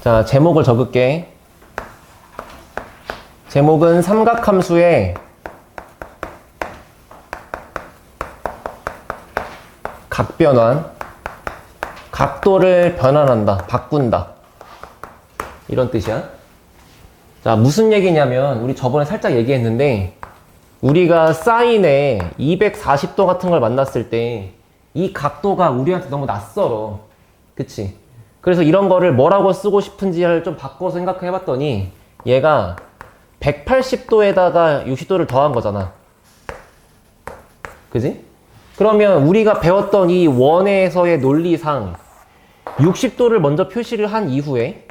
자, 제목을 적을게. 제목은 삼각함수의 각변환, 각도를 변환한다, 바꾼다, 이런 뜻이야. 자, 무슨 얘기냐면 우리 저번에 살짝 얘기했는데 우리가 사인에 240도 같은 걸 만났을 때 이 각도가 우리한테 너무 낯설어. 그치? 그래서 이런 거를 뭐라고 쓰고 싶은지를 좀 바꿔서 생각해 봤더니 얘가 180도에다가 60도를 더한 거잖아. 그지? 그러면 우리가 배웠던 이 원에서의 논리상 60도를 먼저 표시를 한 이후에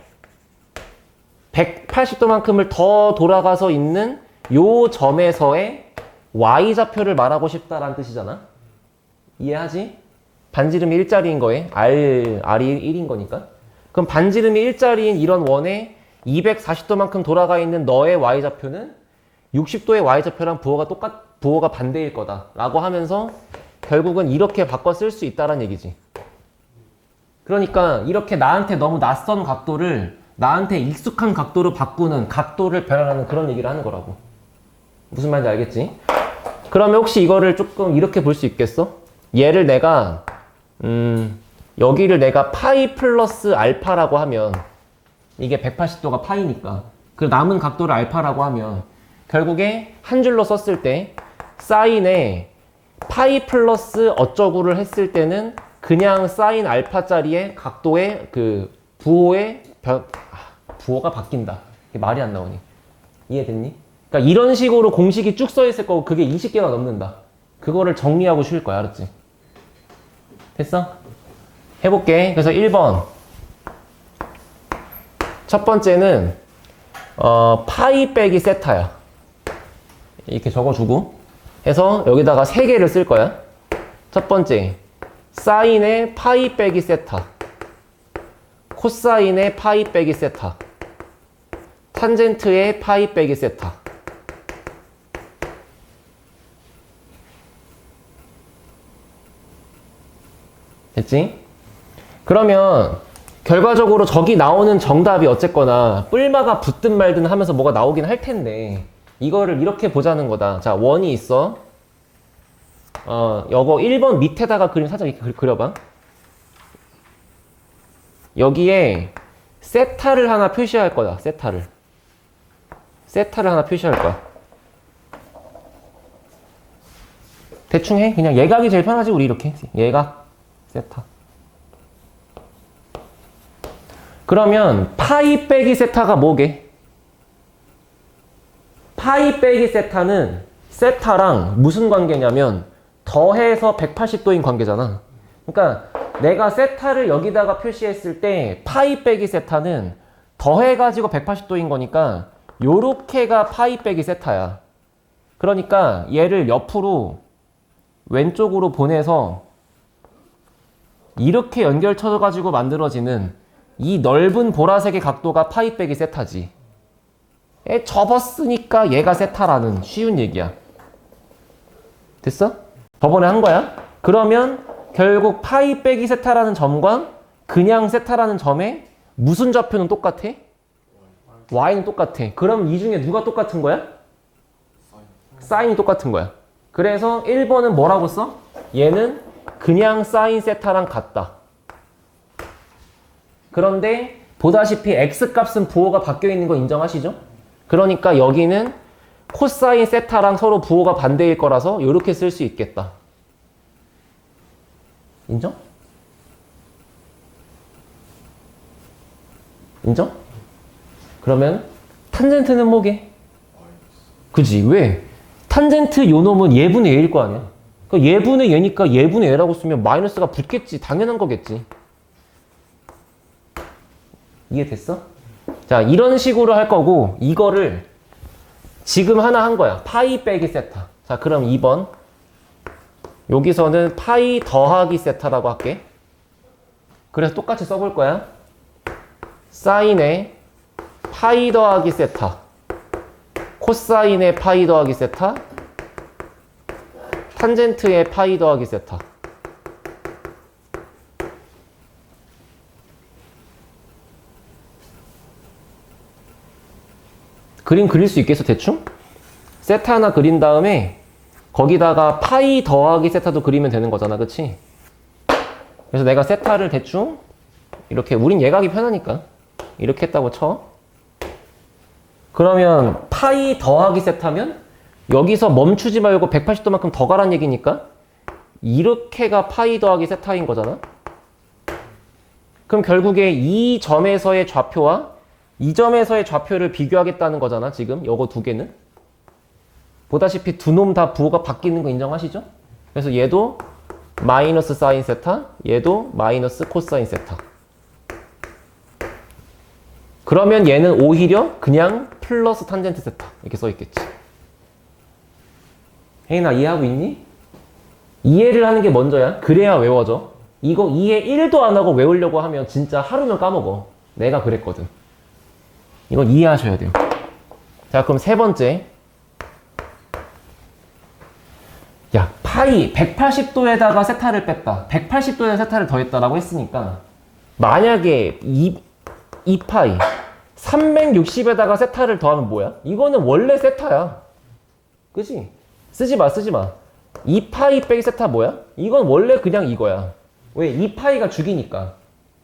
180도만큼을 더 돌아가서 있는 요 점에서의 y좌표를 말하고 싶다라는 뜻이잖아. 이해하지? 반지름이 일자리인 거에 r이 1인 거니까. 그럼 반지름이 일자리인 이런 원에 240도만큼 돌아가 있는 너의 y좌표는 60도의 y좌표랑 부호가 반대일 거다 라고 하면서 결국은 이렇게 바꿔 쓸 수 있다는 얘기지. 그러니까 이렇게 나한테 너무 낯선 각도를 나한테 익숙한 각도로 바꾸는, 각도를 변환하는 그런 얘기를 하는 거라고. 무슨 말인지 알겠지? 그러면 혹시 이거를 조금 이렇게 볼 수 있겠어? 얘를 내가 여기를 내가 파이 플러스 알파라고 하면 이게 180도가 파이니까 그 남은 각도를 알파라고 하면 결국에 한 줄로 썼을 때 사인에 파이 플러스 어쩌구를 했을 때는 그냥 사인 알파짜리의 각도의 그 부호가 바뀐다. 이게 말이 안 나오니. 이해됐니? 그러니까 이런 식으로 공식이 쭉 써 있을 거고 그게 20개가 넘는다. 그거를 정리하고 쉴 거야. 알았지? 됐어? 해볼게. 그래서 1번. 첫 번째는 파이 빼기 세타야. 이렇게 적어주고 해서 여기다가 3개를 쓸 거야. 첫 번째, 사인의 파이 빼기 세타, 코사인의 파이 빼기 세타, 탄젠트의 파이 빼기 세타. 됐지? 그러면 결과적으로 저기 나오는 정답이 어쨌거나 뿔마가 붙든 말든 하면서 뭐가 나오긴 할 텐데 이거를 이렇게 보자는 거다. 자, 원이 있어. 요거 1번 밑에다가 그림 살짝 이렇게 그려봐. 여기에 세타를 하나 표시할 거야. 세타를 하나 표시할 거야. 대충 해. 그냥 예각이 제일 편하지. 우리 이렇게 예각 세타. 그러면 파이 빼기 세타가 뭐게? 파이 빼기 세타는 세타랑 무슨 관계냐면 더해서 180도인 관계잖아. 그러니까 내가 세타를 여기다가 표시했을 때 파이 빼기 세타는 더해가지고 180도인 거니까 요렇게가 파이 빼기 세타야. 그러니까 얘를 옆으로 왼쪽으로 보내서 이렇게 연결 쳐가지고 만들어지는 이 넓은 보라색의 각도가 파이 빼기 세타지. 접었으니까 얘가 세타라는 쉬운 얘기야. 됐어? 저번에 한 거야. 그러면 결국 파이 빼기 세타라는 점과 그냥 세타라는 점에 무슨 좌표는 똑같아? y는 똑같아. 그럼 이 중에 누가 똑같은 거야? 사인이 똑같은 거야. 그래서 1번은 뭐라고 써? 얘는 그냥 사인 세타랑 같다. 그런데 보다시피 x값은 부호가 바뀌어 있는 거 인정하시죠? 그러니까 여기는 코사인 세타랑 서로 부호가 반대일 거라서 이렇게 쓸 수 있겠다. 인정? 인정? 그러면 탄젠트는 뭐게? 그지? 왜? 탄젠트 요 놈은 예분의 얘일 거 아니야? 그러니까 예분의 얘니까 예분의 얘라고 쓰면 마이너스가 붙겠지. 당연한 거겠지. 이해됐어? 자, 이런 식으로 할 거고 이거를 지금 하나 한 거야. 파이 빼기 세타. 자, 그럼 2번. 여기서는 파이 더하기 세타라고 할게. 그래서 똑같이 써볼 거야. 사인의 파이 더하기 세타, 코사인의 파이 더하기 세타, 탄젠트의 파이 더하기 세타. 그림 그릴 수 있겠어 대충? 세타 하나 그린 다음에 거기다가 파이 더하기 세타도 그리면 되는 거잖아, 그치? 그래서 내가 세타를 대충 이렇게, 우린 예각이 편하니까 이렇게 했다고 쳐. 그러면 파이 더하기 세타면 여기서 멈추지 말고 180도만큼 더 가란 얘기니까 이렇게가 파이 더하기 세타인 거잖아. 그럼 결국에 이 점에서의 좌표와 이 점에서의 좌표를 비교하겠다는 거잖아, 지금 요거 두 개는. 보다시피 두 놈 다 부호가 바뀌는 거 인정하시죠? 그래서 얘도 마이너스 사인 세타, 얘도 마이너스 코사인 세타. 그러면 얘는 오히려 그냥 플러스 탄젠트 세타 이렇게 써있겠지. 혜인아 이해하고 있니? 이해를 하는 게 먼저야. 그래야 외워져. 이거 이해 1도 안 하고 외우려고 하면 진짜 하루면 까먹어. 내가 그랬거든. 이건 이해하셔야 돼요. 자, 그럼 세 번째. 야, 파이 180도에다가 세타를 뺐다. 180도에다 세타를 더했다라고 했으니까 만약에 2파이 360에다가 세타를 더하면 뭐야? 이거는 원래 세타야. 그치? 쓰지 마. 2파이 빼기 세타 뭐야? 이건 원래 그냥 이거야. 왜? 2파이가 주기니까.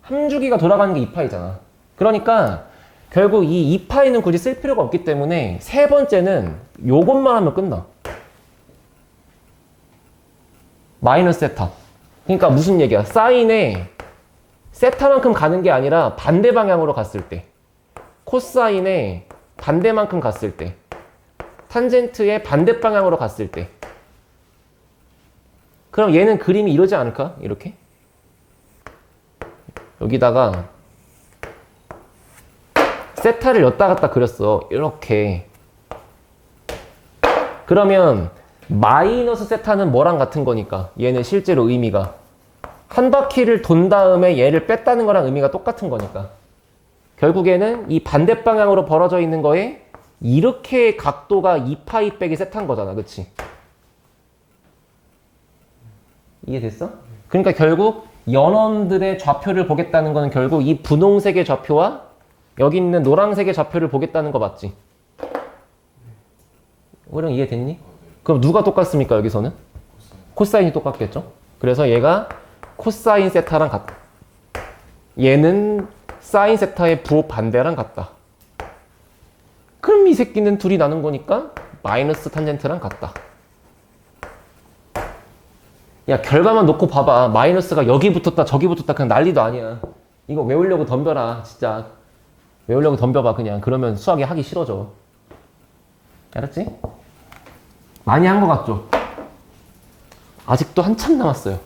함주기가 돌아가는 게 2파이잖아. 그러니까 결국 이 2파이는 굳이 쓸 필요가 없기 때문에 세 번째는 요것만 하면 끝나. 마이너스 세타. 그러니까 무슨 얘기야? 사인에 세타만큼 가는 게 아니라 반대 방향으로 갔을 때, 코사인에 반대만큼 갔을 때, 탄젠트의 반대 방향으로 갔을 때, 그럼 얘는 그림이 이러지 않을까? 이렇게 여기다가 세타를 였다 갔다 그렸어. 이렇게. 그러면 마이너스 세타는 뭐랑 같은 거니까 얘는 실제로 의미가 한 바퀴를 돈 다음에 얘를 뺐다는 거랑 의미가 똑같은 거니까 결국에는 이 반대 방향으로 벌어져 있는 거에 이렇게 각도가 2파이 빼기 세타인 거잖아. 그치? 이해됐어? 그러니까 결국 연원들의 좌표를 보겠다는 거는 결국 이 분홍색의 좌표와 여기 있는 노란색의 좌표를 보겠다는 거 맞지? 우령 이해됐니? 그럼 누가 똑같습니까 여기서는? 코사인이 똑같겠죠? 그래서 얘가 코사인 세타랑 같다. 얘는 사인 세타의 부호 반대랑 같다. 그럼 이 새끼는 둘이 나눈 거니까 마이너스 탄젠트랑 같다. 야, 결과만 놓고 봐봐. 마이너스가 여기 붙었다 저기 붙었다 그냥 난리도 아니야. 이거 외우려고 덤벼라. 진짜 외우려고 덤벼봐 그냥. 그러면 수학이 하기 싫어져. 알았지? 많이 한 것 같죠? 아직도 한참 남았어요.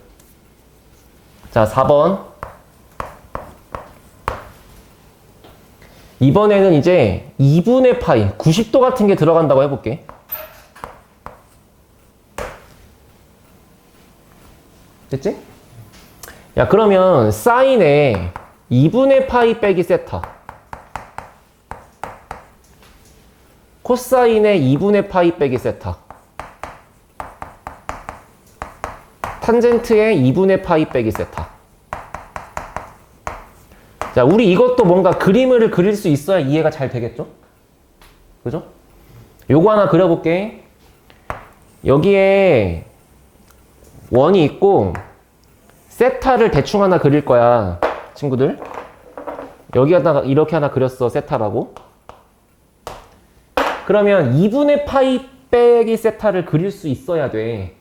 자, 4번. 이번에는 이제 2분의 파이 90도 같은 게 들어간다고 해볼게. 됐지? 야, 그러면 사인에 2분의 파이 빼기 세타, 코사인에 2분의 파이 빼기 세타, 탄젠트에 2분의 파이 빼기 세타. 자, 우리 이것도 뭔가 그림을 그릴 수 있어야 이해가 잘 되겠죠? 그죠? 요거 하나 그려볼게. 여기에 원이 있고 세타를 대충 하나 그릴 거야, 친구들. 여기다가 이렇게 하나 그렸어, 세타라고. 그러면 2분의 파이 빼기 세타를 그릴 수 있어야 돼.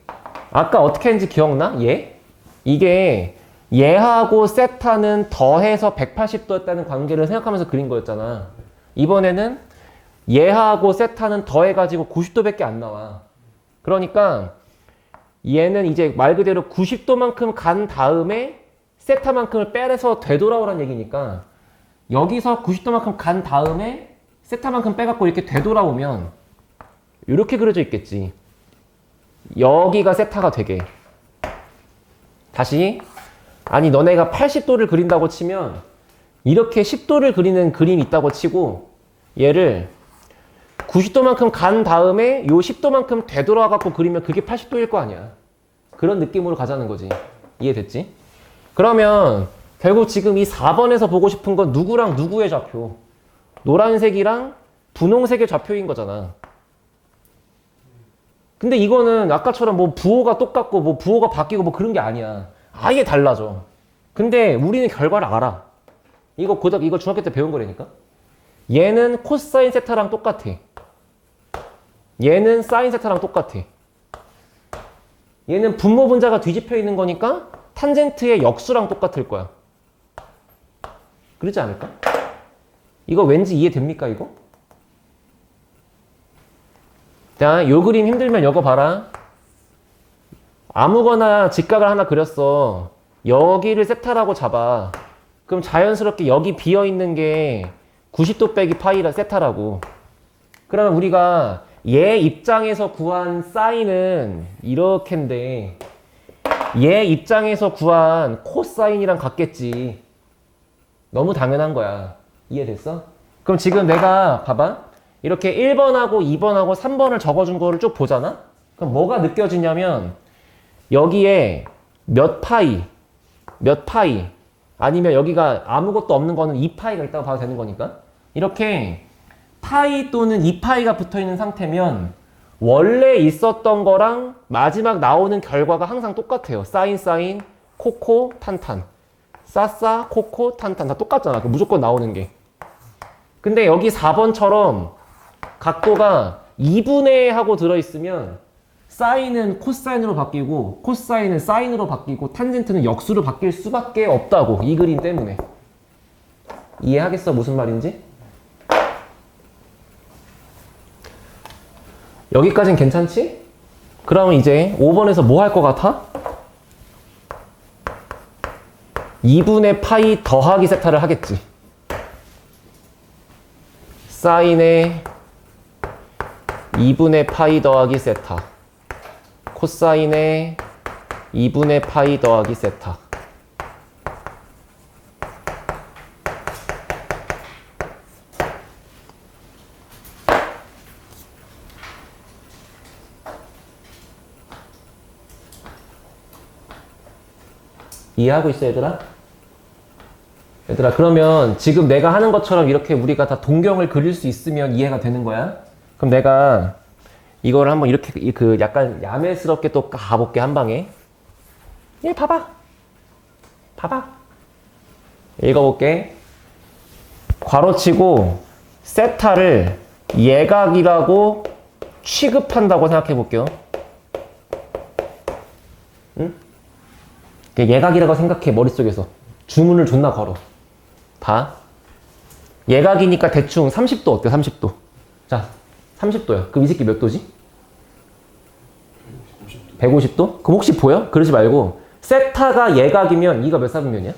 아까 어떻게 했는지 기억나? 얘? 이게 얘하고 세타는 더해서 180도였다는 관계를 생각하면서 그린 거였잖아. 이번에는 얘하고 세타는 더해가지고 90도밖에 안 나와. 그러니까 얘는 이제 말 그대로 90도만큼 간 다음에 세타만큼을 빼서 되돌아오란 얘기니까 여기서 90도만큼 간 다음에 세타만큼 빼갖고 이렇게 되돌아오면 이렇게 그려져 있겠지. 여기가 세타가 되게. 다시. 아니, 너네가 80도를 그린다고 치면 이렇게 10도를 그리는 그림이 있다고 치고 얘를 90도만큼 간 다음에 요 10도만큼 되돌아 갖고 그리면 그게 80도일 거 아니야. 그런 느낌으로 가자는 거지. 이해됐지? 그러면 결국 지금 이 4번에서 보고 싶은 건 누구랑 누구의 좌표? 노란색이랑 분홍색의 좌표인 거잖아. 근데 이거는 아까처럼 뭐 부호가 똑같고 뭐 부호가 바뀌고 뭐 그런 게 아니야. 아예 달라져. 근데 우리는 결과를 알아. 이거 중학교 때 배운 거라니까. 얘는 코사인 세타랑 똑같아. 얘는 사인 세타랑 똑같아. 얘는 분모 분자가 뒤집혀 있는 거니까 탄젠트의 역수랑 똑같을 거야. 그러지 않을까? 이거 왠지 이해됩니까, 이거? 자, 요 그림 힘들면 이거 봐라. 아무거나 직각을 하나 그렸어. 여기를 세타라고 잡아. 그럼 자연스럽게 여기 비어있는 게 90도 빼기 파이라 세타라고. 그러면 우리가 얘 입장에서 구한 사인은 이렇게인데 얘 입장에서 구한 코사인이랑 같겠지. 너무 당연한 거야. 이해됐어? 그럼 지금 내가 봐봐. 이렇게 1번하고 2번하고 3번을 적어준 거를 쭉 보잖아? 그럼 뭐가 느껴지냐면 여기에 몇 파이 아니면 여기가 아무것도 없는 거는 2파이가 있다고 봐도 되는 거니까 이렇게 파이 또는 2파이가 붙어있는 상태면 원래 있었던 거랑 마지막 나오는 결과가 항상 똑같아요. 사인, 코코, 탄탄. 싸, 코코, 탄탄. 다 똑같잖아. 무조건 나오는 게. 근데 여기 4번처럼 각도가 2분의 하고 들어있으면 사인은 코사인으로 바뀌고 코사인은 사인으로 바뀌고 탄젠트는 역수로 바뀔 수밖에 없다고. 이 그림 때문에. 이해하겠어? 무슨 말인지? 여기까진 괜찮지? 그러면 이제 5번에서 뭐 할 것 같아? 2분의 파이 더하기 세타를 하겠지. 사인의 2분의 파이 더하기 세타. 코사인의 2분의 파이 더하기 세타. 이해하고 있어, 얘들아? 얘들아, 그러면 지금 내가 하는 것처럼 이렇게 우리가 다 동경을 그릴 수 있으면 이해가 되는 거야? 그럼 내가 이걸 한번 이렇게 약간 야매스럽게 또 가볼게, 한 방에. 얘 봐봐. 읽어볼게. 괄호치고 세타를 예각이라고 취급한다고 생각해 볼게요. 응? 예각이라고 생각해, 머릿속에서. 주문을 존나 걸어. 봐. 예각이니까 대충 30도 어때? 30도. 자, 30도야. 그럼 이 새끼 몇 도지? 150도? 그럼 혹시 보여? 그러지 말고 세타가 예각이면 이가 몇 사분면이야?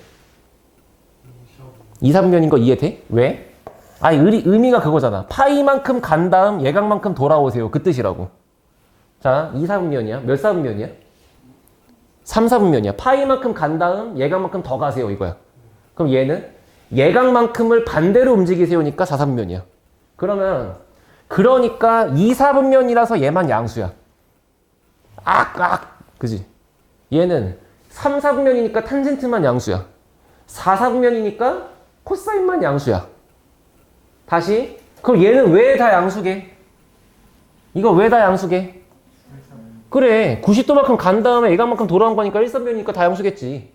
2사분면인 거 이해돼? 왜? 아니, 의미가 그거잖아. 파이만큼 간 다음 예각만큼 돌아오세요. 그 뜻이라고. 자, 2사분면이야. 몇 사분면이야? 3사분면이야. 파이만큼 간 다음 예각만큼 더 가세요, 이거야. 그럼 얘는 예각만큼을 반대로 움직이세요니까 4사분면이야. 그러니까 2사분면이라서 얘만 양수야. 그지? 얘는 3사분면이니까 탄젠트만 양수야. 4사분면이니까 코사인만 양수야. 다시. 그럼 얘는 왜 다 양수게? 이거 왜 다 양수게? 그래. 90도만큼 간 다음에 예각만큼 돌아온 거니까 1사분면이니까 다 양수겠지.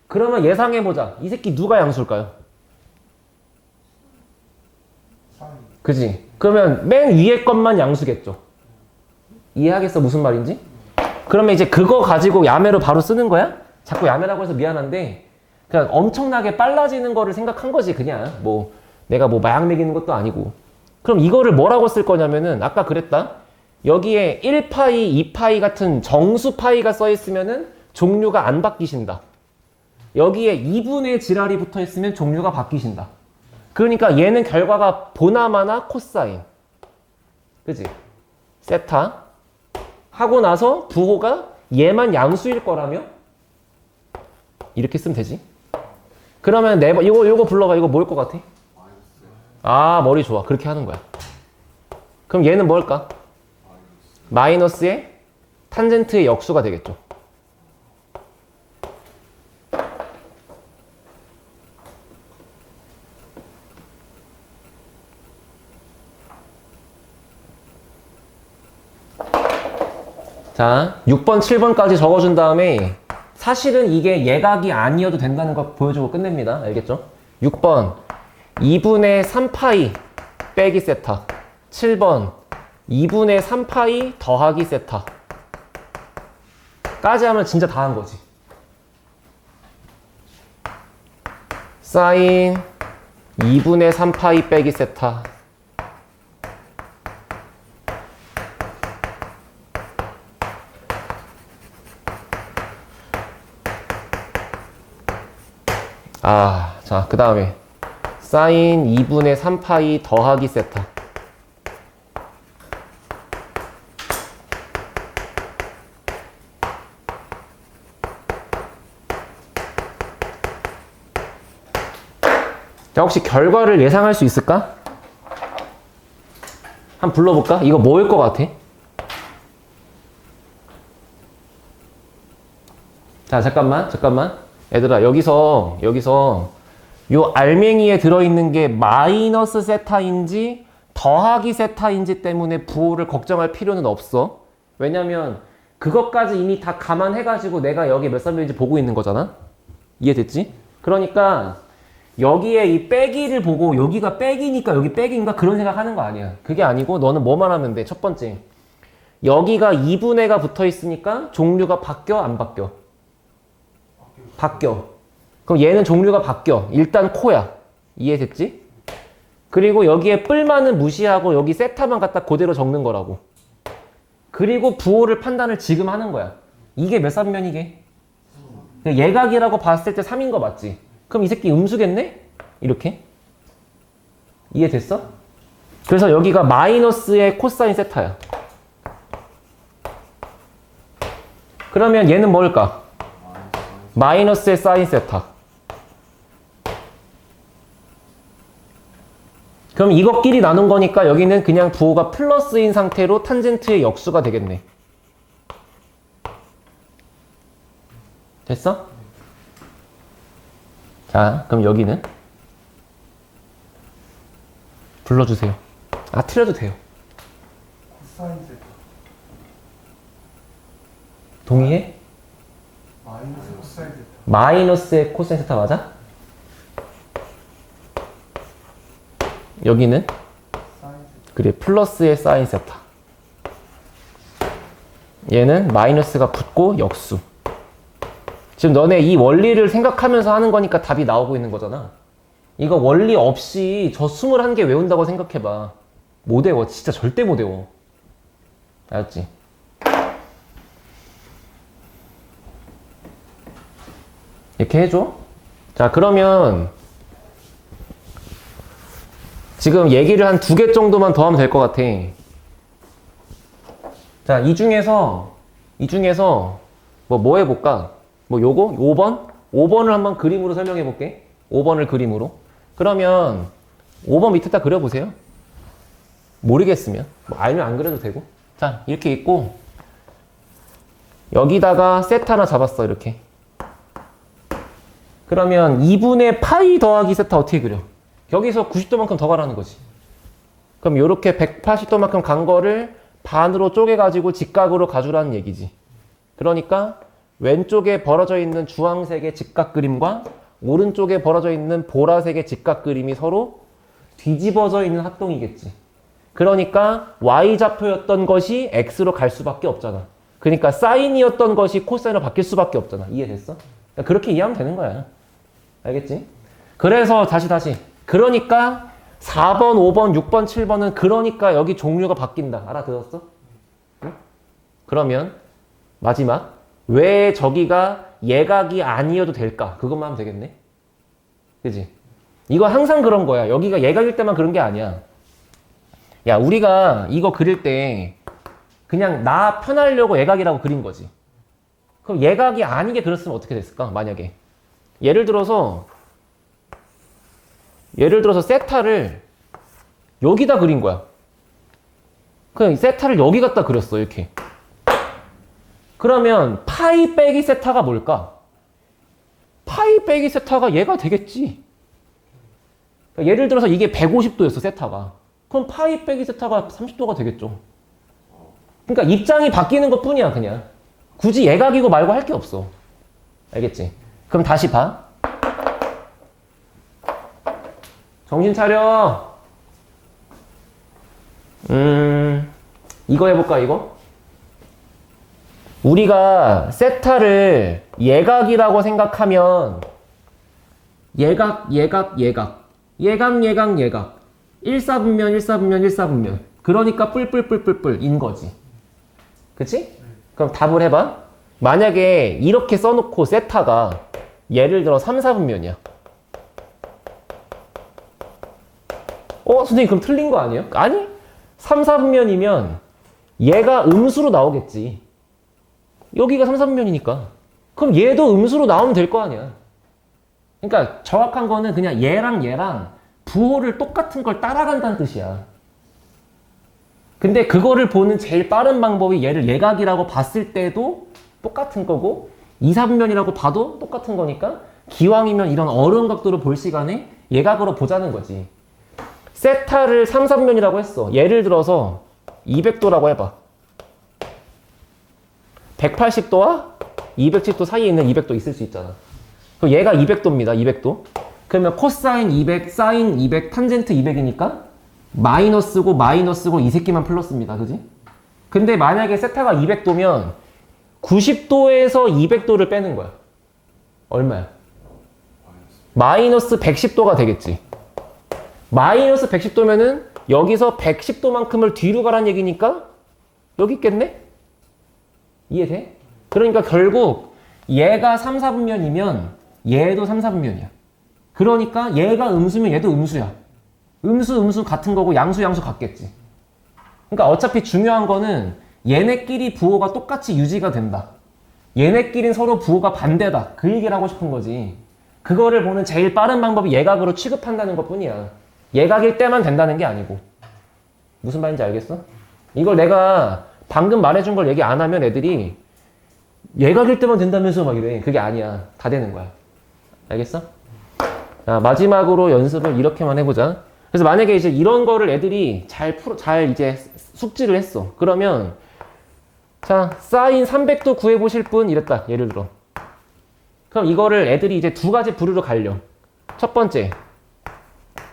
그러면 예상해보자. 이 새끼 누가 양수일까요? 그지? 그러면 맨 위에 것만 양수겠죠. 이해하겠어? 무슨 말인지? 그러면 이제 그거 가지고 야매로 바로 쓰는 거야? 자꾸 야매라고 해서 미안한데 그냥 엄청나게 빨라지는 거를 생각한 거지. 그냥 내가 마약 먹이는 것도 아니고. 그럼 이거를 뭐라고 쓸 거냐면은 아까 그랬다. 여기에 1파이, 2파이 같은 정수 파이가 써 있으면은 종류가 안 바뀌신다. 여기에 2분의 지랄이 붙어 있으면 종류가 바뀌신다. 그러니까 얘는 결과가 보나마나 코사인. 그지? 세타. 하고 나서 부호가 얘만 양수일 거라며? 이렇게 쓰면 되지. 그러면 이거 불러봐. 이거 뭐일 것 같아? 아, 머리 좋아. 그렇게 하는 거야. 그럼 얘는 뭘까? 마이너스의 탄젠트의 역수가 되겠죠. 자, 6번, 7번까지 적어준 다음에 사실은 이게 예각이 아니어도 된다는 거 보여주고 끝냅니다. 알겠죠? 6번 2분의 3파이 빼기 세타. 7번 2분의 3파이 더하기 세타 까지 하면 진짜 다 한 거지. 사인 2분의 3파이 빼기 세타 자, 그 다음에 사인 2분의 3파이 더하기 세타. 자, 혹시 결과를 예상할 수 있을까? 한번 불러볼까? 이거 뭐일 것 같아? 자, 잠깐만. 얘들아, 여기서 요 알맹이에 들어있는 게 마이너스 세타인지 더하기 세타인지 때문에 부호를 걱정할 필요는 없어. 왜냐면 그것까지 이미 다 감안해가지고 내가 여기 몇 산별인지 보고 있는 거잖아. 이해됐지? 그러니까 여기에 이 빼기를 보고 여기가 빼기니까 여기 빼기인가 그런 생각하는 거 아니야. 그게 아니고 너는 뭐만 하면 돼. 첫 번째, 여기가 2분의가 붙어 있으니까 종류가 바뀌어 안 바뀌어? 바뀌어. 그럼 얘는 종류가 바뀌어. 일단 코야. 이해됐지? 그리고 여기에 뿔만은 무시하고 여기 세타만 갖다 그대로 적는 거라고. 그리고 부호를 판단을 지금 하는 거야. 이게 몇 산면이게? 예각이라고 봤을 때 3인 거 맞지? 그럼 이 새끼 음수겠네? 이렇게? 이해됐어? 그래서 여기가 마이너스의 코사인 세타야. 그러면 얘는 뭘까? 마이너스의 사인 세타. 그럼 이것끼리 나눈 거니까 여기는 그냥 부호가 플러스인 상태로 탄젠트의 역수가 되겠네. 됐어? 자, 그럼 여기는 불러주세요. 틀려도 돼요. 코사인 세타. 동의해? 마이너스 코사인 세타. 마이너스의 코사인 세타 맞아? 여기는? 사인 세타. 그래, 플러스의 사인 세타. 얘는 마이너스가 붙고 역수. 지금 너네 이 원리를 생각하면서 하는 거니까 답이 나오고 있는 거잖아. 이거 원리 없이 저 21개 외운다고 생각해봐. 못 외워. 진짜 절대 못 외워. 알았지? 이렇게 해줘. 자, 그러면 지금 얘기를 한 2개 정도만 더 하면 될 것 같아. 자, 이 중에서 뭐 해볼까? 뭐 요거? 5번? 5번을 한번 그림으로 설명해 볼게. 5번을 그림으로. 그러면 5번 밑에다 그려보세요. 모르겠으면. 뭐 알면 안 그려도 되고. 자, 이렇게 있고 여기다가 세타 하나 잡았어. 이렇게. 그러면 2분의 파이 더하기 세타 어떻게 그려? 여기서 90도만큼 더 가라는 거지. 그럼 이렇게 180도만큼 간 거를 반으로 쪼개가지고 직각으로 가주라는 얘기지. 그러니까 왼쪽에 벌어져 있는 주황색의 직각 그림과 오른쪽에 벌어져 있는 보라색의 직각 그림이 서로 뒤집어져 있는 합동이겠지. 그러니까 Y좌표였던 것이 X로 갈 수밖에 없잖아. 그러니까 사인이었던 것이 코사인으로 바뀔 수밖에 없잖아. 이해됐어? 그러니까 그렇게 이해하면 되는 거야. 알겠지? 그래서 다시 그러니까 4번, 5번, 6번, 7번은 그러니까 여기 종류가 바뀐다. 알아들었어? 응? 그러면 마지막 왜 저기가 예각이 아니어도 될까? 그것만 하면 되겠네. 그지? 이거 항상 그런 거야. 여기가 예각일 때만 그런 게 아니야. 야, 우리가 이거 그릴 때 그냥 나 편하려고 예각이라고 그린 거지. 그럼 예각이 아니게 그렸으면 어떻게 됐을까? 만약에 예를 들어서 세타를 여기다 그린 거야. 그냥 세타를 여기 갖다 그렸어. 이렇게. 그러면 파이 빼기 세타가 뭘까? 파이 빼기 세타가 얘가 되겠지. 그러니까 예를 들어서 이게 150도였어. 세타가. 그럼 파이 빼기 세타가 30도가 되겠죠. 그러니까 입장이 바뀌는 것 뿐이야, 그냥. 굳이 예각이고 말고 할 게 없어. 알겠지? 그럼 다시 봐. 정신 차려. 이거 해볼까, 이거? 우리가 세타를 예각이라고 생각하면 예각, 예각, 예각. 예각, 예각, 예각. 1사분면, 1사분면, 1사분면. 그러니까 뿔뿔뿔뿔뿔인 거지. 그치? 그럼 답을 해봐. 만약에 이렇게 써놓고 세타가 예를 들어 3, 4분면이야. 선생님 그럼 틀린 거 아니에요? 아니? 3, 4분면이면 얘가 음수로 나오겠지. 여기가 3, 4분면이니까. 그럼 얘도 음수로 나오면 될 거 아니야. 그러니까 정확한 거는 그냥 얘랑 부호를 똑같은 걸 따라간다는 뜻이야. 근데 그거를 보는 제일 빠른 방법이 얘를 예각이라고 봤을 때도 똑같은 거고 2, 4분면이라고 봐도 똑같은 거니까 기왕이면 이런 어려운 각도를 볼 시간에 예각으로 보자는 거지. 세타를 3, 4분면이라고 했어. 예를 들어서 200도라고 해봐. 180도와 270도 사이에 있는 200도 있을 수 있잖아. 그럼 얘가 200도입니다. 200도. 그러면 코사인 200, 사인 200, 탄젠트 200이니까 마이너스고 이 새끼만 플러스입니다. 그지? 근데 만약에 세타가 200도면 90도에서 200도를 빼는 거야. 얼마야? 마이너스 110도가 되겠지. 마이너스 110도면은 여기서 110도만큼을 뒤로 가란 얘기니까 여기 있겠네? 이해돼? 그러니까 결국 얘가 3, 4분면이면 얘도 3, 4분면이야. 그러니까 얘가 음수면 얘도 음수야. 음수 같은 거고 양수 같겠지. 그러니까 어차피 중요한 거는 얘네끼리 부호가 똑같이 유지가 된다. 얘네끼리는 서로 부호가 반대다. 그 얘기를 하고 싶은 거지. 그거를 보는 제일 빠른 방법이 예각으로 취급한다는 것 뿐이야. 예각일 때만 된다는 게 아니고. 무슨 말인지 알겠어? 이걸 내가 방금 말해준 걸 얘기 안 하면 애들이 예각일 때만 된다면서 막 이래. 그게 아니야. 다 되는 거야. 알겠어? 자, 마지막으로 연습을 이렇게만 해보자. 그래서 만약에 이제 이런 거를 애들이 잘 이제 숙지를 했어. 그러면 자, 사인 300도 구해보실 분 이랬다. 예를 들어. 그럼 이거를 애들이 이제 두 가지 부류로 갈려. 첫 번째,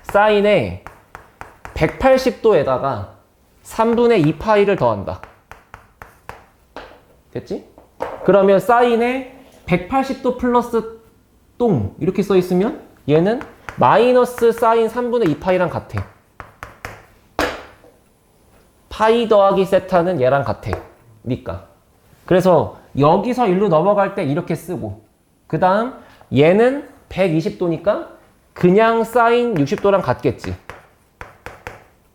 사인에 180도에다가 3분의 2파이를 더한다. 됐지? 그러면 사인에 180도 플러스 똥 이렇게 써 있으면 얘는 마이너스 사인 3분의 2파이랑 같아. 파이 더하기 세타는 얘랑 같아. 니까. 그래서 여기서 일로 넘어갈 때 이렇게 쓰고 그 다음 얘는 120도니까 그냥 사인 60도랑 같겠지.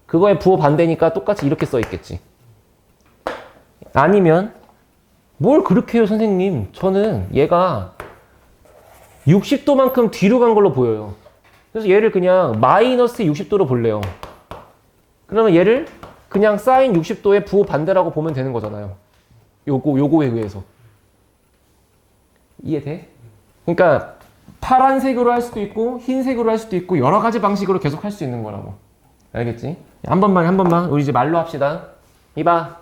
그거의 부호 반대니까 똑같이 이렇게 써 있겠지. 아니면 뭘 그렇게 해요 선생님. 저는 얘가 60도만큼 뒤로 간 걸로 보여요. 그래서 얘를 그냥 마이너스 60도로 볼래요. 그러면 얘를 그냥 사인 60도의 부호 반대라고 보면 되는 거잖아요. 요거에 의해서. 이해돼? 그러니까 파란색으로 할 수도 있고 흰색으로 할 수도 있고 여러 가지 방식으로 계속 할 수 있는 거라고. 알겠지? 한 번만 우리 이제 말로 합시다. 이봐.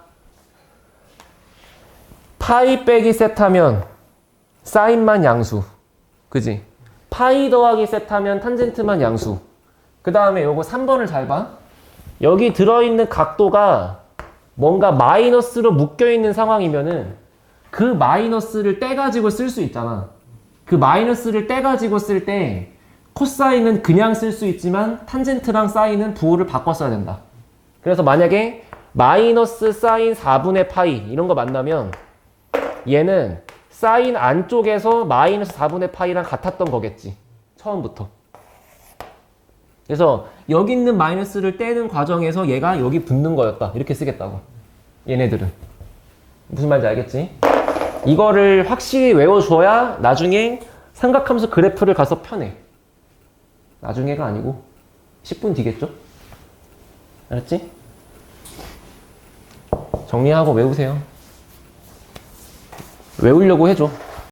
파이 빼기 세타면 사인만 양수. 그지? 파이 더하기 세타면 탄젠트만 양수. 그 다음에 요거 3번을 잘 봐. 여기 들어있는 각도가 뭔가 마이너스로 묶여있는 상황이면은 그 마이너스를 떼가지고 쓸 수 있잖아. 그 마이너스를 떼가지고 쓸 때 코사인은 그냥 쓸 수 있지만 탄젠트랑 사인은 부호를 바꿔 써야 된다. 그래서 만약에 마이너스 사인 4분의 파이 이런 거 만나면 얘는 사인 안쪽에서 마이너스 4분의 파이랑 같았던 거겠지. 처음부터. 그래서 여기 있는 마이너스를 떼는 과정에서 얘가 여기 붙는 거였다. 이렇게 쓰겠다고. 얘네들은. 무슨 말인지 알겠지? 이거를 확실히 외워줘야 나중에 삼각함수 그래프를 가서 펴내. 나중에가 아니고 10분 뒤겠죠? 알았지? 정리하고 외우세요. 외우려고 해줘.